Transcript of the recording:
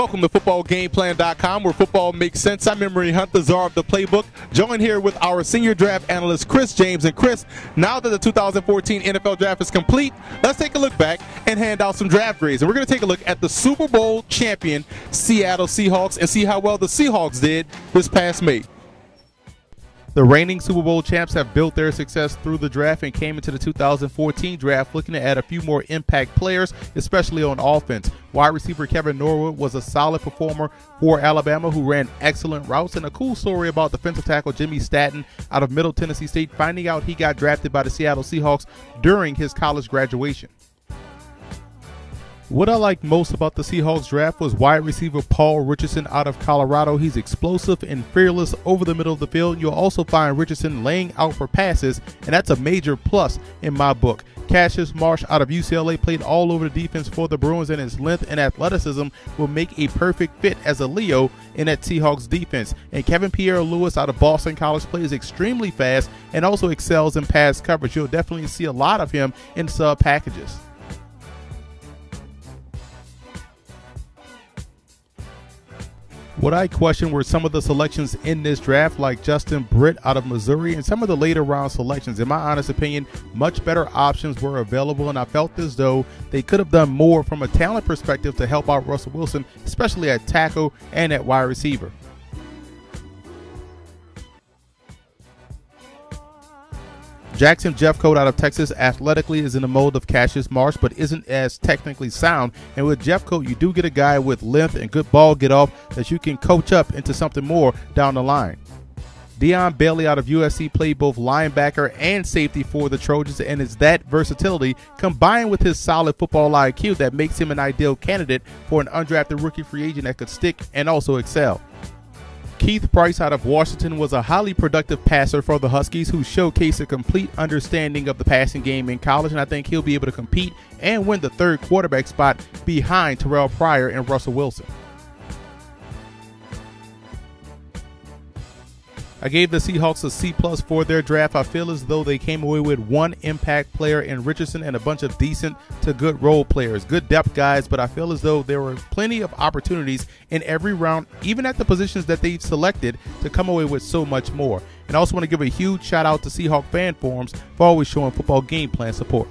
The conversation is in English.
Welcome to footballgameplan.com, where football makes sense. I'm Memory Hunt, the czar of the playbook, joined here with our senior draft analyst, Chris James. And Chris, now that the 2014 NFL Draft is complete, let's take a look back and hand out some draft grades. And we're going to take a look at the Super Bowl champion Seattle Seahawks and see how well the Seahawks did this past May. The reigning Super Bowl champs have built their success through the draft and came into the 2014 draft looking to add a few more impact players, especially on offense. Wide receiver Kevin Norwood was a solid performer for Alabama who ran excellent routes, and a cool story about defensive tackle Jimmy Staten out of Middle Tennessee State finding out he got drafted by the Seattle Seahawks during his college graduation. What I liked most about the Seahawks draft was wide receiver Paul Richardson out of Colorado. He's explosive and fearless over the middle of the field. You'll also find Richardson laying out for passes, and that's a major plus in my book. Cassius Marsh out of UCLA played all over the defense for the Bruins, and his length and athleticism will make a perfect fit as a Leo in that Seahawks defense. And Kevin Pierre-Louis out of Boston College plays extremely fast and also excels in pass coverage. You'll definitely see a lot of him in sub packages. What I questioned were some of the selections in this draft, like Justin Britt out of Missouri, and some of the later round selections. In my honest opinion, much better options were available, and I felt as though they could have done more from a talent perspective to help out Russell Wilson, especially at tackle and at wide receiver. Jackson Jeffcoat out of Texas athletically is in the mold of Cassius Marsh, but isn't as technically sound. And with Jeffcoat, you do get a guy with length and good ball get off that you can coach up into something more down the line. Deion Bailey out of USC played both linebacker and safety for the Trojans, and it's that versatility combined with his solid football IQ that makes him an ideal candidate for an undrafted rookie free agent that could stick and also excel. Keith Price out of Washington was a highly productive passer for the Huskies who showcased a complete understanding of the passing game in college, and I think he'll be able to compete and win the third quarterback spot behind Terrell Pryor and Russell Wilson. I gave the Seahawks a C+ for their draft. I feel as though they came away with one impact player in Richardson and a bunch of decent to good role players, good depth guys, but I feel as though there were plenty of opportunities in every round, even at the positions that they've selected, to come away with so much more. And I also want to give a huge shout out to Seahawk fan forums for always showing football game plan support.